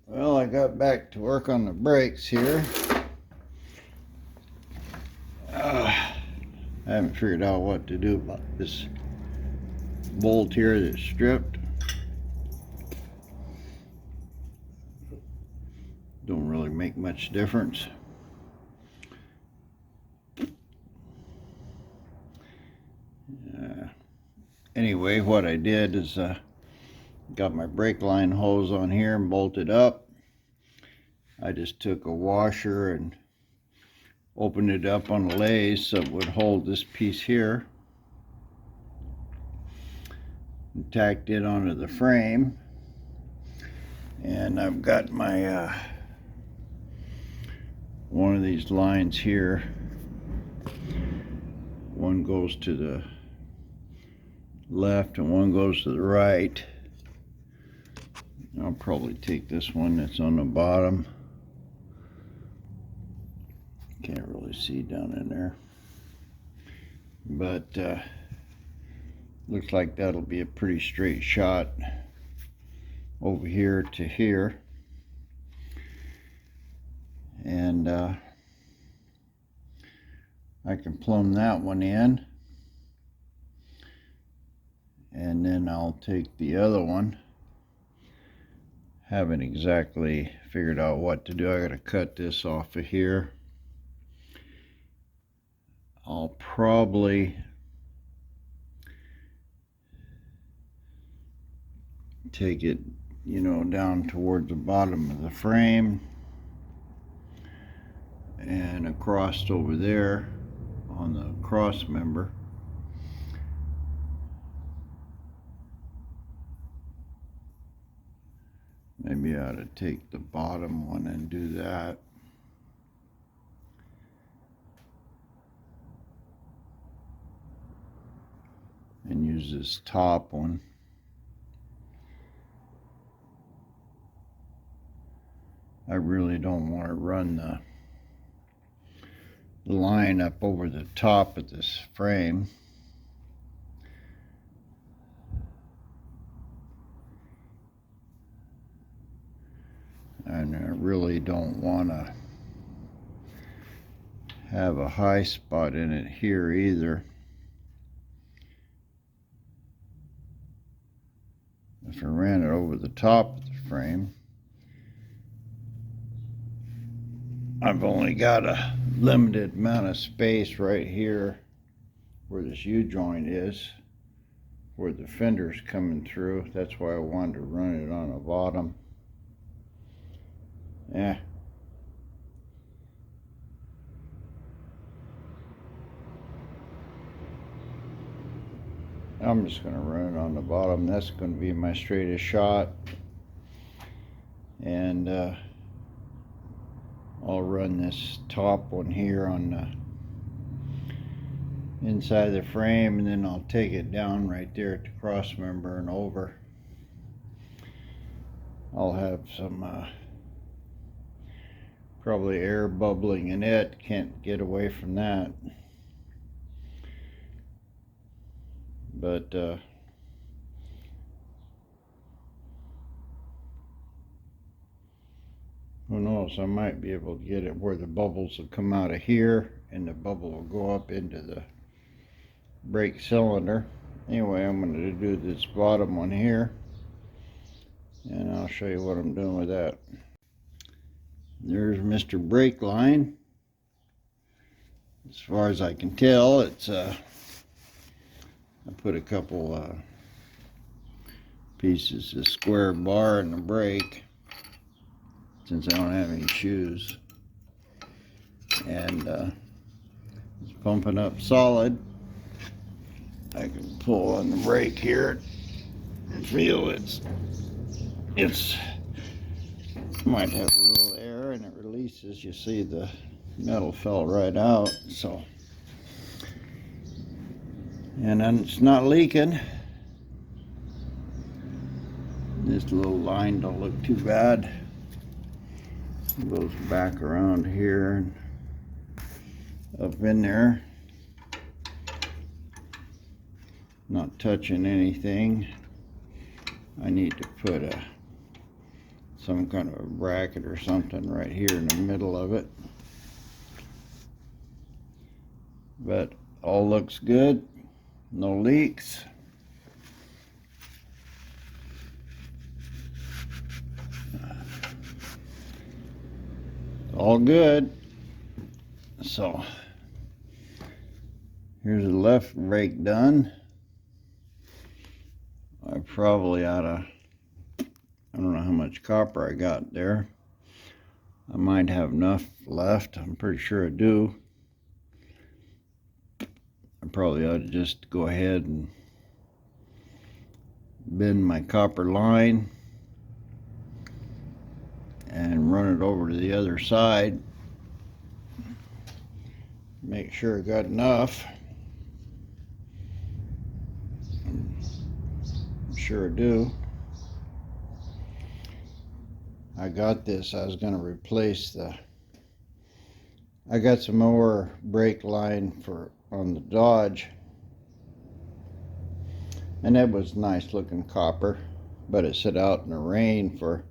Well, I got back to work on the brakes here. I haven't figured out what to do about this bolt here that's stripped. Don't really make much difference. Anyway, what I did is got my brake line hose on here and bolted up. I just took a washer and opened it up on a lathe so it would hold this piece here. And tacked it onto the frame. And I've got my one of these lines here. One goes to the left and one goes to the right. I'll probably take this one that's on the bottom. Can't really see down in there, but looks like that'll be a pretty straight shot over here to here. And I can plumb that one in, and then I'll take the other one. Haven't exactly figured out what to do. I gotta cut this off of here. I'll probably take it, down towards the bottom of the frame and across over there on the cross member. Maybe I ought to take the bottom one and do that. And use this top one. I really don't want to run the line up over the top of this frame. And I really don't want to have a high spot in it here either. If I ran it over the top of the frame, I've only got a limited amount of space right here where this U-joint is, where the fender's coming through. That's why I wanted to run it on the bottom. Yeah. I'm just going to run it on the bottom. That's going to be my straightest shot. And I'll run this top one here on the inside of the frame, and then I'll take it down right there at the cross member and over. I'll have some probably air bubbling in it. Can't get away from that. But who knows, I might be able to get it where the bubbles will come out of here and the bubble will go up into the brake cylinder. Anyway, I'm going to do this bottom one here, and I'll show you what I'm doing with that. There's Mr. Brake Line. As far as I can tell, it's I put a couple pieces of square bar in the brake since I don't have any shoes, and it's pumping up solid. I can pull on the brake here and feel it's might have a little air, and it releases. You see the metal fell right out, so, and then it's not leaking. This little line don't look too bad. It goes back around here and up in there. Not touching anything. I need to put some kind of a bracket or something right here in the middle of it. But all looks good, no leaks. All good. So here's the left brake done. I probably ought to, I don't know how much copper I got there. I might have enough left. I'm pretty sure I do. I probably ought to just go ahead and bend my copper line and run it over to the other side. Make sure I got enough. I'm sure I do. I got this. I was going to replace I got some more brake line on the Dodge, and it was nice looking copper, but it sat out in the rain for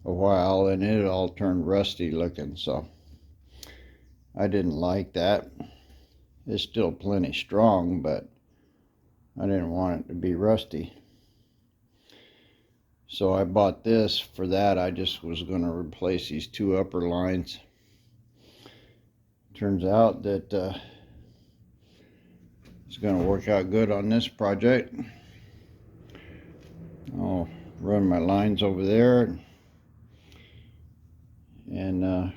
a while and it all turned rusty looking, so I didn't like that. It's still plenty strong, but I didn't want it to be rusty. So I bought this for that. I just was going to replace these two upper lines. Turns out that it's going to work out good on this project. I'll run my lines over there and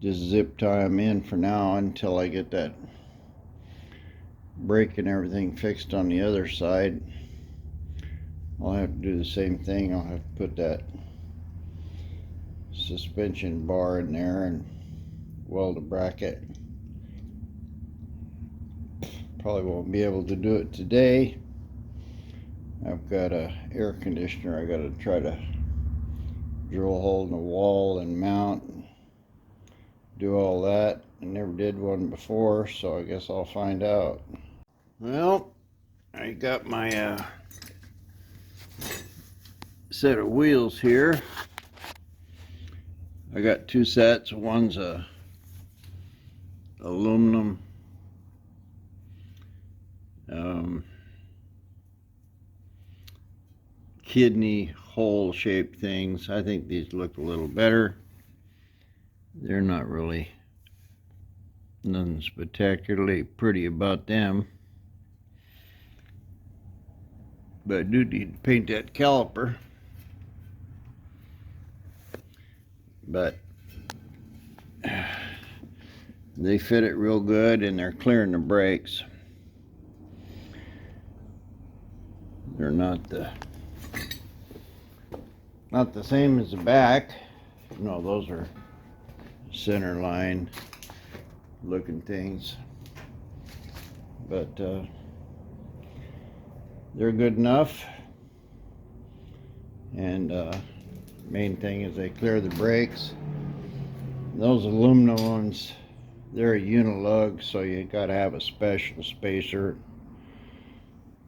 just zip tie them in for now until I get that brake and everything fixed on the other side. I'll have to do the same thing. I'll have to put that suspension bar in there and weld a bracket. Probably won't be able to do it today. I've got a air conditioner I got to try to drill a hole in the wall and mount and do all that. I never did one before, so I guess I'll find out. Well, I got my set of wheels here. I got two sets. One's a aluminum kidney hole shaped things. I think these look a little better. They're not really nothing spectacularly pretty about them, but I do need to paint that caliper. But they fit it real good and they're clearing the brakes. They're not the same as the back. No, those are center line looking things, but they're good enough. And main thing is they clear the brakes. Those aluminum ones, they're a unilug, so you got to have a special spacer.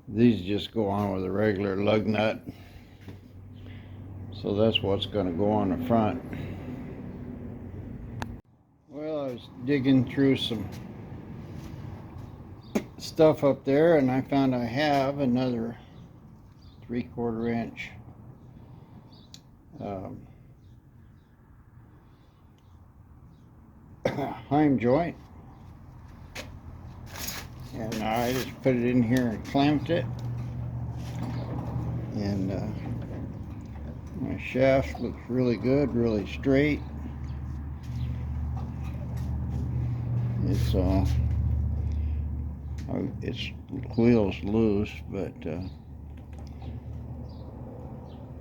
These just go on with a regular lug nut, so that's what's going to go on the front. Well, I was digging through some stuff up there and I found I have another 3/4 inch heim joint, and I just put it in here and clamped it, and my shaft looks really good, really straight. Its wheel's loose, but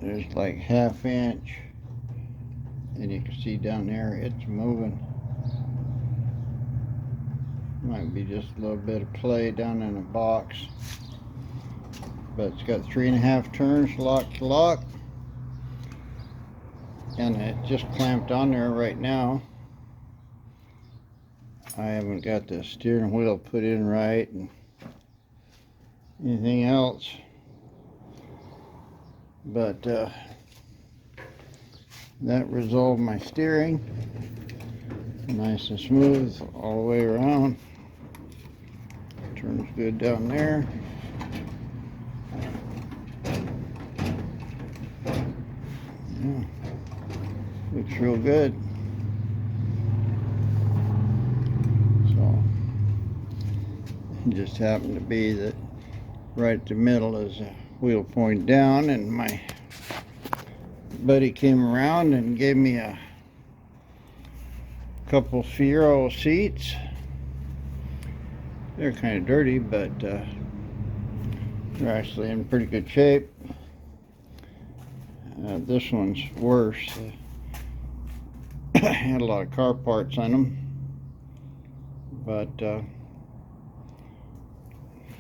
there's like 1/2 inch, and you can see down there it's moving. Might be just a little bit of play down in the box, but it's got 3.5 turns, lock to lock, and it just clamped on there right now. I haven't got the steering wheel put in right and anything else, but that resolved my steering. Nice and smooth all the way around. Turns good down there. Yeah. Looks real good. So it just happened to be that right at the middle is a wheel point down, and my buddy came around and gave me a couple Fiero seats. They're kind of dirty, but they're actually in pretty good shape. This one's worse. Had a lot of car parts on them, but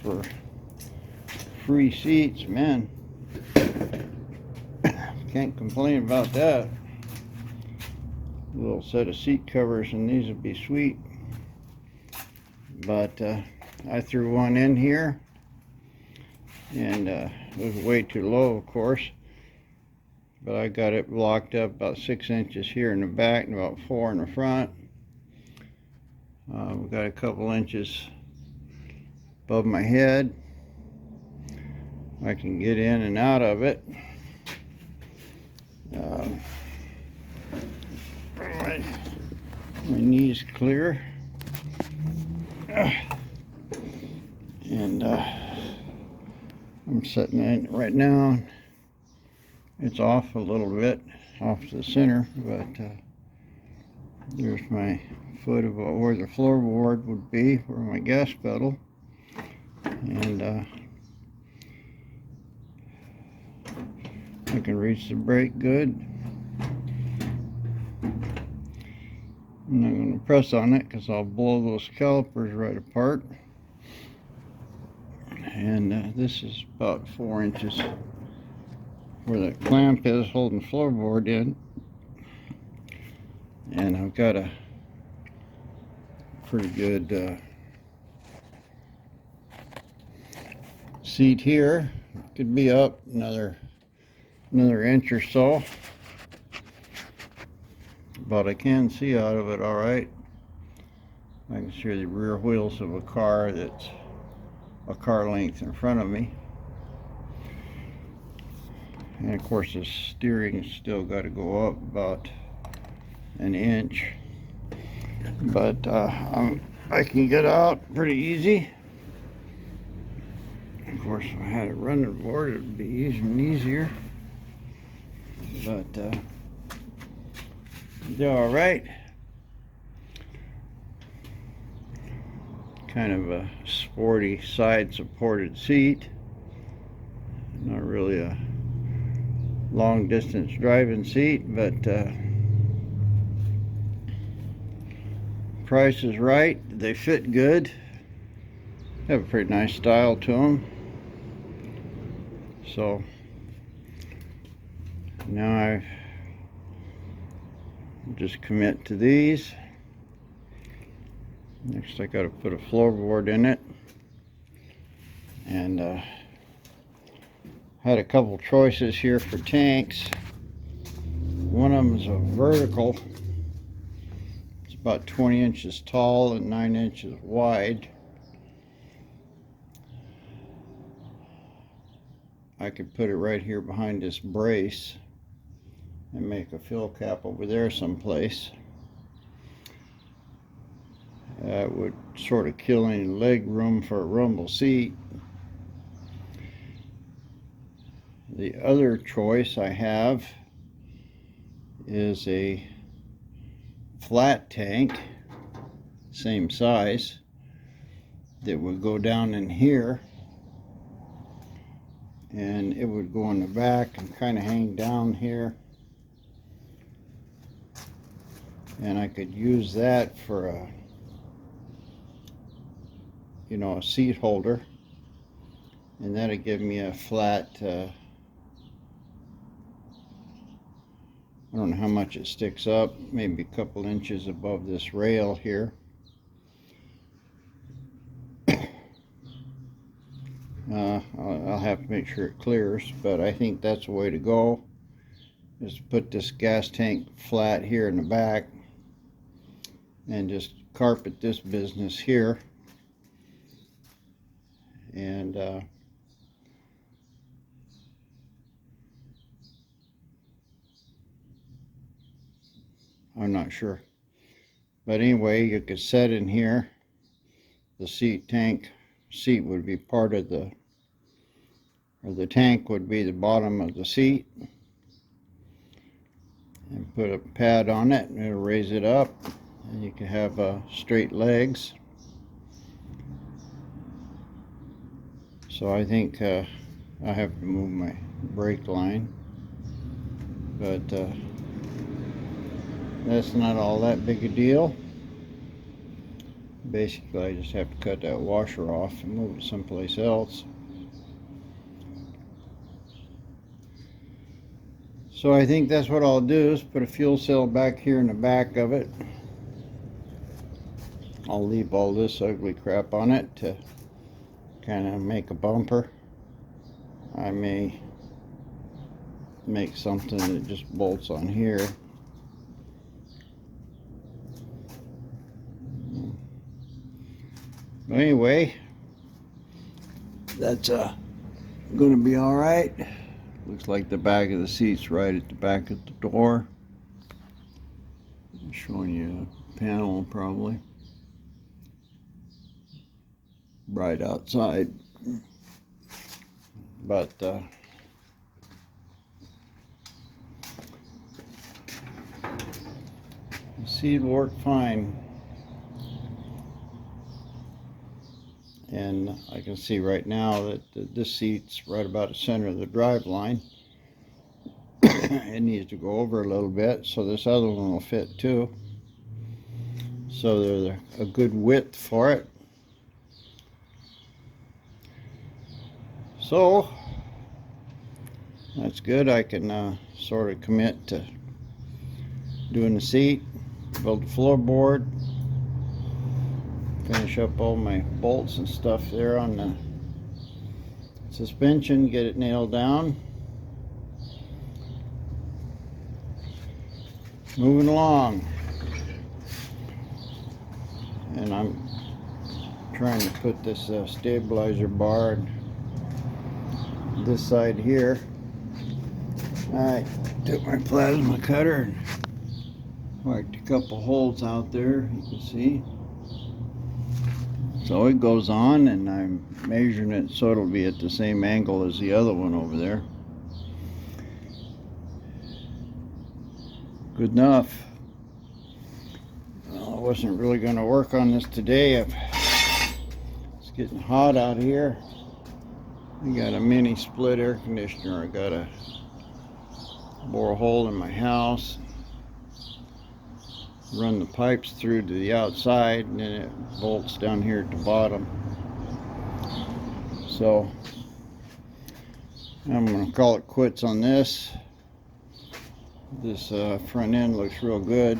for free seats, man, can't complain about that. A little set of seat covers, and these would be sweet. But I threw one in here, and it was way too low, of course. But I got it blocked up about 6 inches here in the back and about 4 in the front. We've got a couple inches above my head. I can get in and out of it. My knee's clear. And I'm sitting in it right now. It's off a little bit, off the center, but there's my foot of where the floorboard would be, where my gas pedal. And I can reach the brake good. I'm not going to press on it because I'll blow those calipers right apart. And this is about 4 inches where that clamp is holding floorboard in. And I've got a pretty good seat here. Could be up another inch or so, but I can see out of it all right. I can see the rear wheels of a car that's a car length in front of me. And of course the steering's still got to go up about an inch, but I can get out pretty easy. Of course, if I had a running board, it would be even easier, but they're all right. Kind of a sporty side supported seat, not really a long distance driving seat, but price is right. They fit good, have a pretty nice style to them. So now I just commit to these. Next I got to put a floorboard in it, and had a couple choices here for tanks. One of them is a vertical. It's about 20 inches tall and 9 inches wide. I could put it right here behind this brace and make a fill cap over there someplace. That would sort of kill any leg room for a rumble seat. The other choice I have is a flat tank, same size, that would go down in here, and it would go in the back and kind of hang down here, and I could use that for a a seat holder, and that'd give me a flat I don't know how much it sticks up, maybe a couple inches above this rail here. I'll have to make sure it clears, but I think that's the way to go. is put this gas tank flat here in the back and just carpet this business here. And I'm not sure, but anyway, you could set in here. The seat would be part of the, or the tank would be the bottom of the seat, and put a pad on it and it'll raise it up, and you can have straight legs. So I think I have to move my brake line, but that's not all that big a deal. Basically, I just have to cut that washer off and move it someplace else. So I think that's what I'll do, is put a fuel cell back here in the back of it. I'll leave all this ugly crap on it to kind of make a bumper. I may make something that just bolts on here. But anyway, that's going to be all right. Looks like the back of the seat's right at the back of the door. I'm showing you a panel probably. Right outside. But the seat worked fine. And I can see right now that this seat's right about the center of the drive line. It needs to go over a little bit, so this other one will fit too. So there's a good width for it. So that's good. I can sort of commit to doing the seat, build the floorboard, finish up all my bolts and stuff there on the suspension, get it nailed down. Moving along. And I'm trying to put this stabilizer bar this side here. I took my plasma cutter and marked a couple holes out there, you can see. So it goes on, and I'm measuring it so it'll be at the same angle as the other one over there. Good enough. Well, I wasn't really going to work on this today. It's getting hot out here. I got a mini split air conditioner. I got to bore a hole in my house, run the pipes through to the outside, and then it bolts down here at the bottom. So I'm going to call it quits on this. This front end looks real good.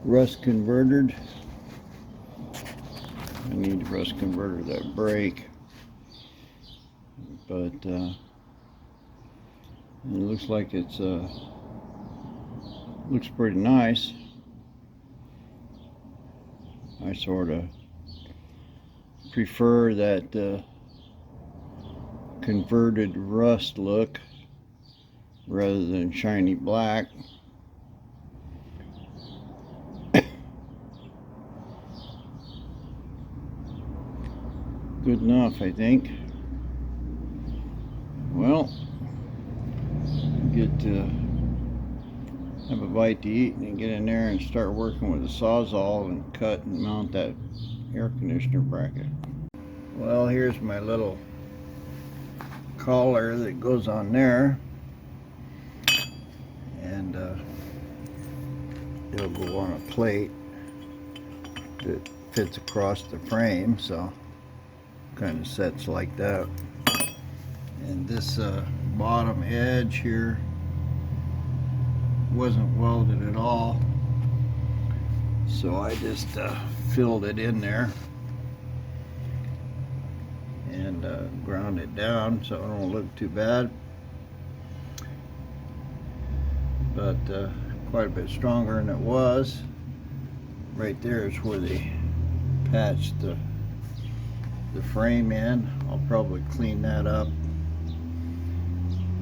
Rust converted. I need to rust converter that brake. But it looks like it's looks pretty nice. I sort of prefer that converted rust look rather than shiny black. Good enough, I think. Well, get to have a bite to eat and then get in there and start working with the Sawzall and cut and mount that air conditioner bracket. Well, here's my little collar that goes on there, and it'll go on a plate that fits across the frame, so kind of sets like that. And this bottom edge here wasn't welded at all, so I just filled it in there and ground it down so it don't look too bad. but quite a bit stronger than it was. Right there is where they patched the frame in. I'll probably clean that up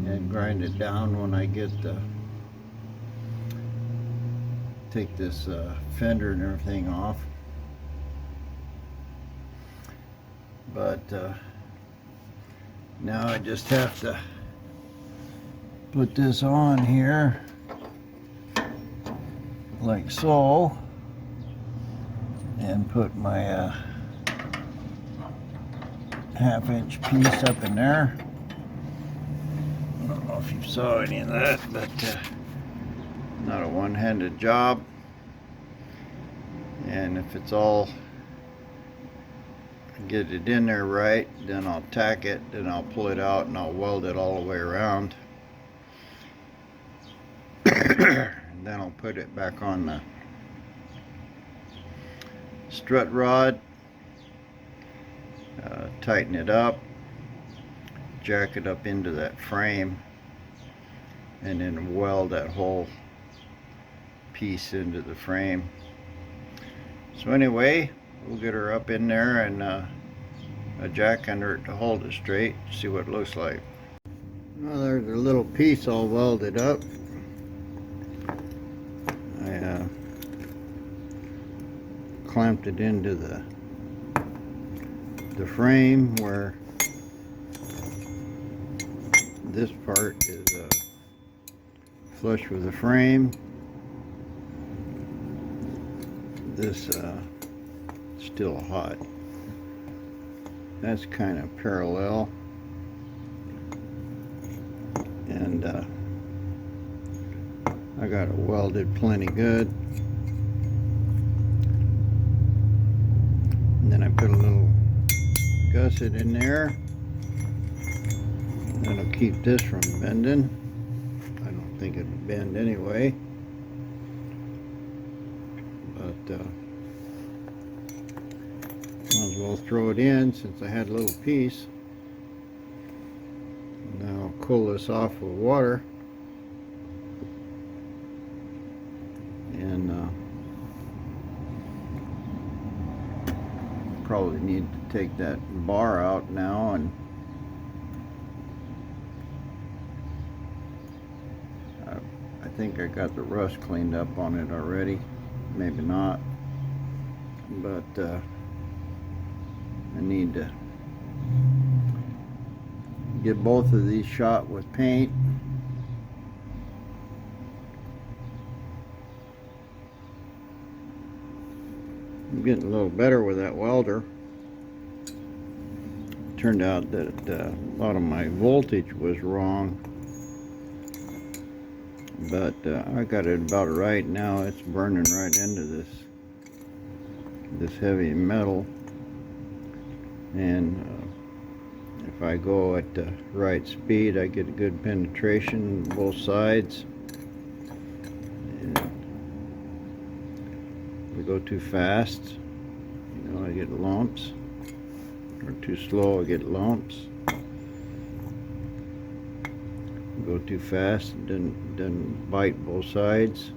and grind it down when I get take this fender and everything off. But now I just have to put this on here like so, and put my 1/2-inch piece up in there. I don't know if you saw any of that, but not a one-handed job. And if it's all, get it in there right, then I'll tack it, then I'll pull it out and I'll weld it all the way around. And then I'll put it back on the strut rod, tighten it up, jack it up into that frame, and then weld that whole piece into the frame. So anyway, we'll get her up in there and a jack under it to hold it straight, see what it looks like. Well, there's a little piece all welded up. I clamped it into the frame where this part is flush with the frame. This still hot. That's kind of parallel, and I got it welded plenty good. And then I put a little gusset in there. That'll keep this from bending. I don't think it'll bend anyway. But might as well throw it in since I had a little piece. Now I'll cool this off with water. And probably need to take that bar out now, and I think I got the rust cleaned up on it already. Maybe not, but I need to get both of these shot with paint. I'm getting a little better with that welder. Turned out that a lot of my voltage was wrong, but I got it about right now. It's burning right into this heavy metal, and if I go at the right speed, I get a good penetration on both sides. And if we go too fast, you know, I get lumps, or too slow, I get lumps. Go too fast, and then bite both sides.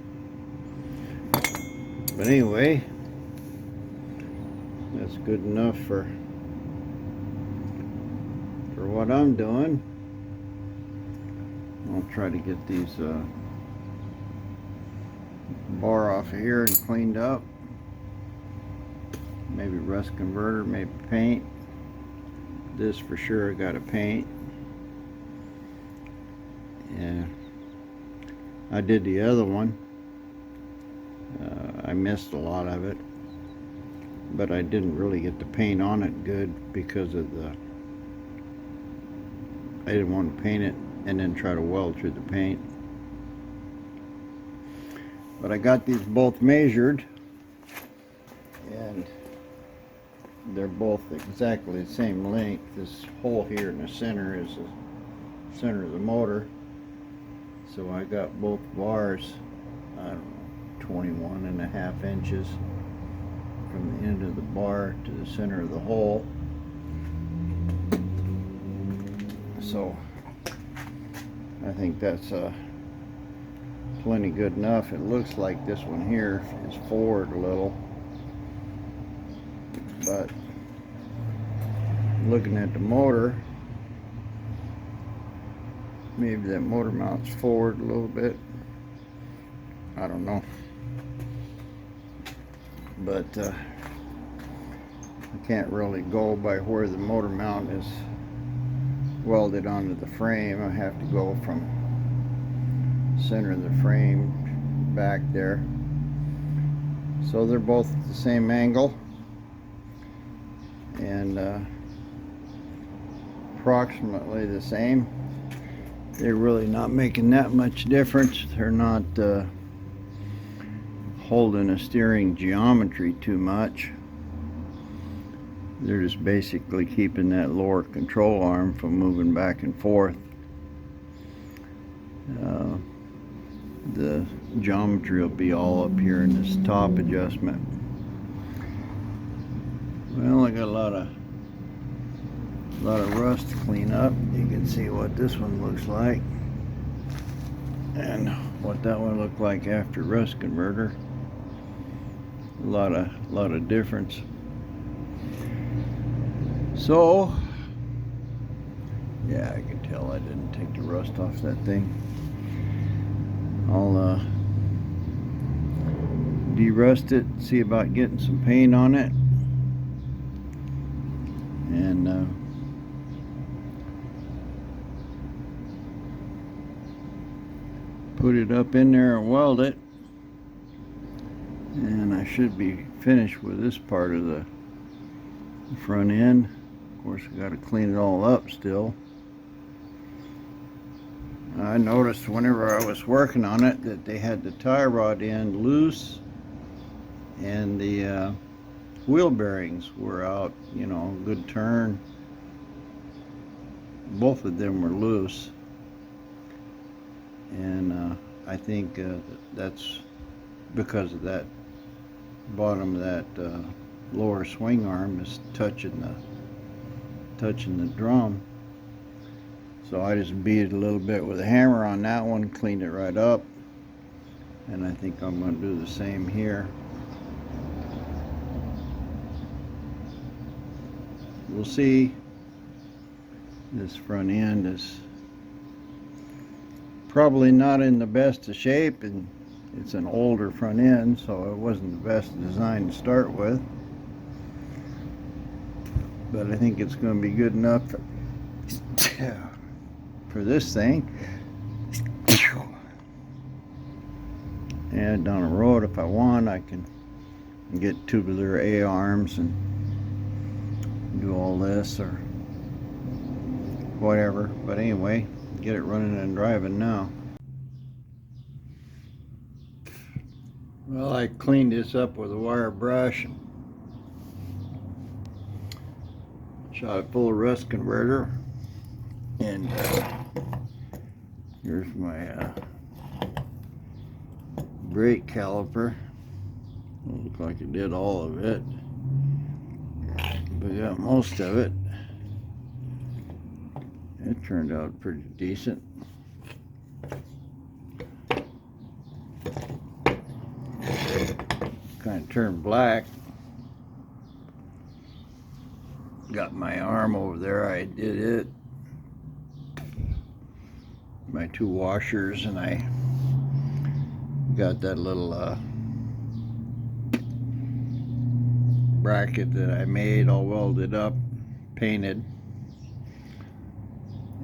But anyway, that's good enough for what I'm doing. I'll try to get these bar off of here and cleaned up. Maybe rust converter, maybe paint. This for sure I gotta paint. Yeah, I did the other one. I missed a lot of it, but I didn't really get the paint on it good because of I didn't want to paint it and then try to weld through the paint. But I got these both measured, and they're both exactly the same length. This hole here in the center is the center of the motor. So I got both bars, I don't know, 21.5 inches from the end of the bar to the center of the hole. So I think that's plenty good enough. It looks like this one here is forward a little, but looking at the motor, maybe that motor mount's forward a little bit. I don't know, but I can't really go by where the motor mount is welded onto the frame. I have to go from center of the frame back there. So they're both at the same angle and approximately the same. They're really not making that much difference. They're not holding a steering geometry too much. They're just basically keeping that lower control arm from moving back and forth. The geometry will be all up here in this top adjustment. Well, I got a lot of rust to clean up. You can see what this one looks like and what that one looked like after rust converter. A lot of difference. So yeah, I can tell I didn't take the rust off that thing. I'll de-rust it, see about getting some paint on it, and put it up in there and weld it, and I should be finished with this part of the front end. Of course, I got to clean it all up still. I noticed whenever I was working on it that they had the tie rod end loose and the wheel bearings were out, you know, good turn. Both of them were loose, and I think that's because of that bottom of that lower swing arm is touching the drum. So I just beat it a little bit with a hammer on that one, cleaned it right up, and I think I'm going to do the same here. We'll see. This front end is probably not in the best of shape, and it's an older front end, so it wasn't the best design to start with. But I think it's going to be good enough for this thing. And down the road, if I want, I can get tubular A-arms and do all this or whatever. But anyway, get it running and driving now. Well, I cleaned this up with a wire brush, shot it full of rust converter, and here's my brake caliper. Doesn't look like it did all of it, but got most of it. It turned out pretty decent. Kind of turned black. Got my arm over there, I did it. My two washers, and I got that little bracket that I made all welded up, painted.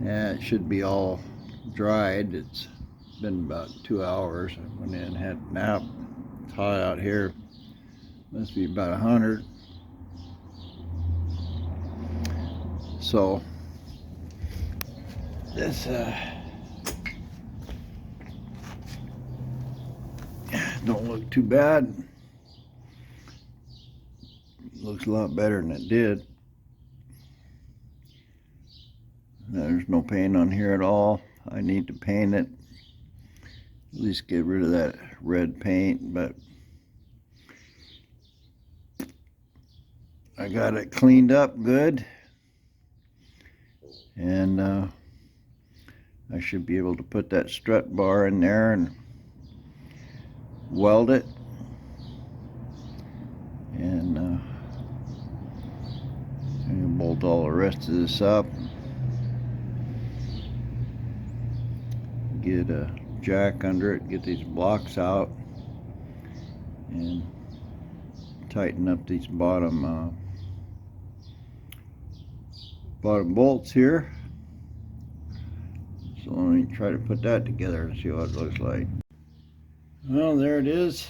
And it should be all dried. It's been about 2 hours. I went in and had a nap. It's hot out here. Must be about 100. So this don't look too bad. Looks a lot better than it did. There's no paint on here at all. I need to paint it. At least get rid of that red paint, but I got it cleaned up good, and I should be able to put that strut bar in there and weld it, and bolt all the rest of this up. Get a jack under it, get these blocks out, and tighten up these bottom bolts here. So let me try to put that together and see what it looks like. Well, there it is,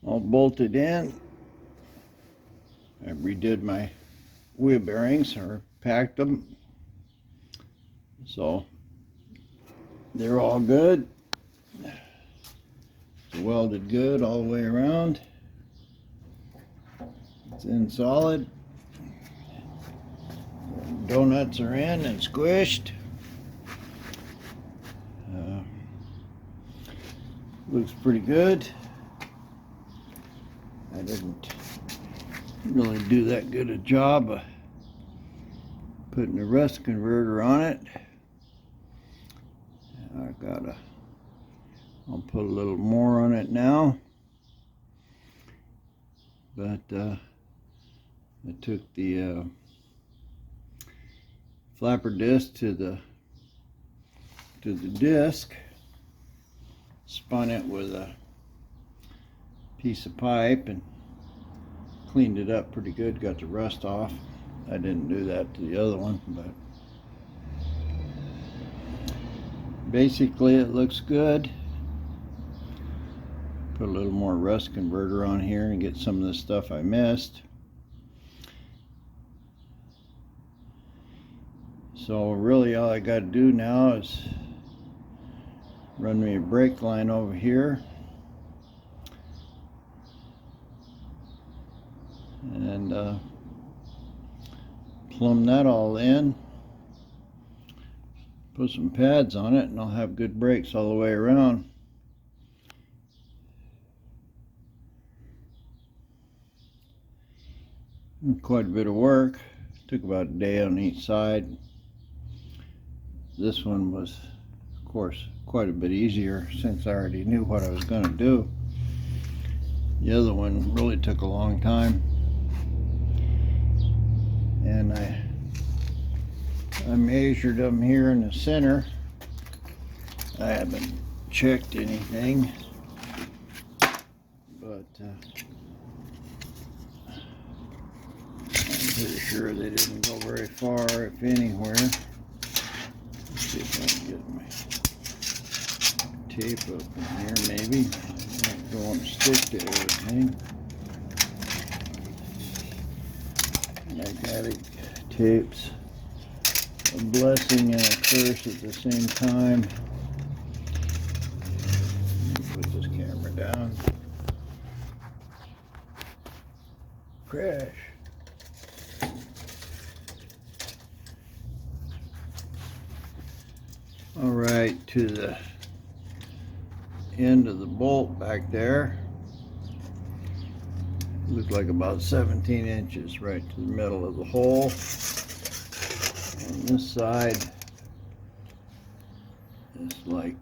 all bolted in. I redid my wheel bearings, or packed them, so they're all good. It's welded good all the way around. It's in solid. Donuts are in and squished. Looks pretty good. I didn't really do that good a job of putting the rust converter on it. I'll put a little more on it now, but I took the flapper disc to the disc, spun it with a piece of pipe, and cleaned it up pretty good, got the rust off. I didn't do that to the other one, but basically it looks good. Put a little more rust converter on here and get some of the stuff I missed. So really all I got to do now is run me a brake line over here, and plumb that all in, put some pads on it, and I'll have good brakes all the way around. Quite a bit of work. Took about a day on each side. This one was, of course, quite a bit easier since I already knew what I was going to do. The other one really took a long time, and I measured them here in the center. I haven't checked anything, but I'm pretty sure they didn't go very far, if anywhere. Let's see if I can get my tape up in here, maybe. I don't want to stick to everything. Magnetic tapes, a blessing and a curse at the same time. Put this camera down. Crash. All right, to the end of the bolt back there. Looks like about 17 inches right to the middle of the hole. On this side, it's like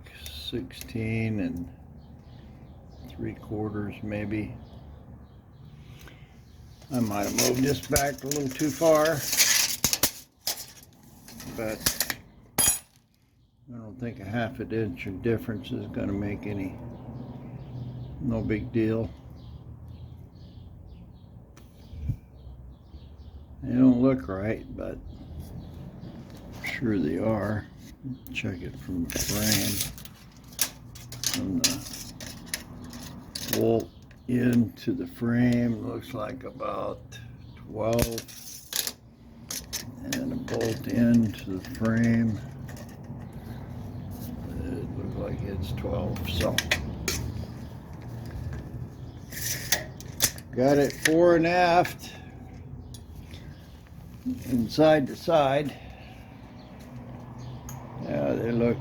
16 3/4 maybe. I might have moved this back a little too far, but I don't think a 1/2 inch of difference is going to make no big deal. They don't look right, but I'm sure they are. Check it from the frame. From the bolt into the frame, looks like about 12. And a bolt into the frame, it looks like it's 12. So got it fore and aft, and side to side. Yeah, they look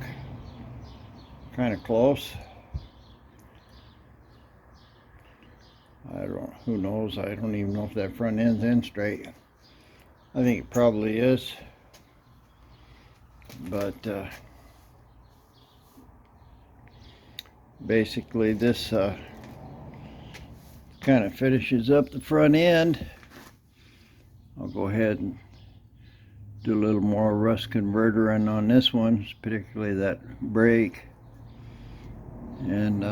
kind of close. Who knows? I don't even know if that front end's in straight. I think it probably is, but basically this kind of finishes up the front end. I'll go ahead and do a little more rust converter on this one, particularly that brake, and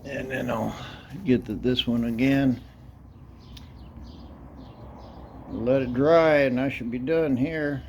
then I'll get to this one again, let it dry, and I should be done here.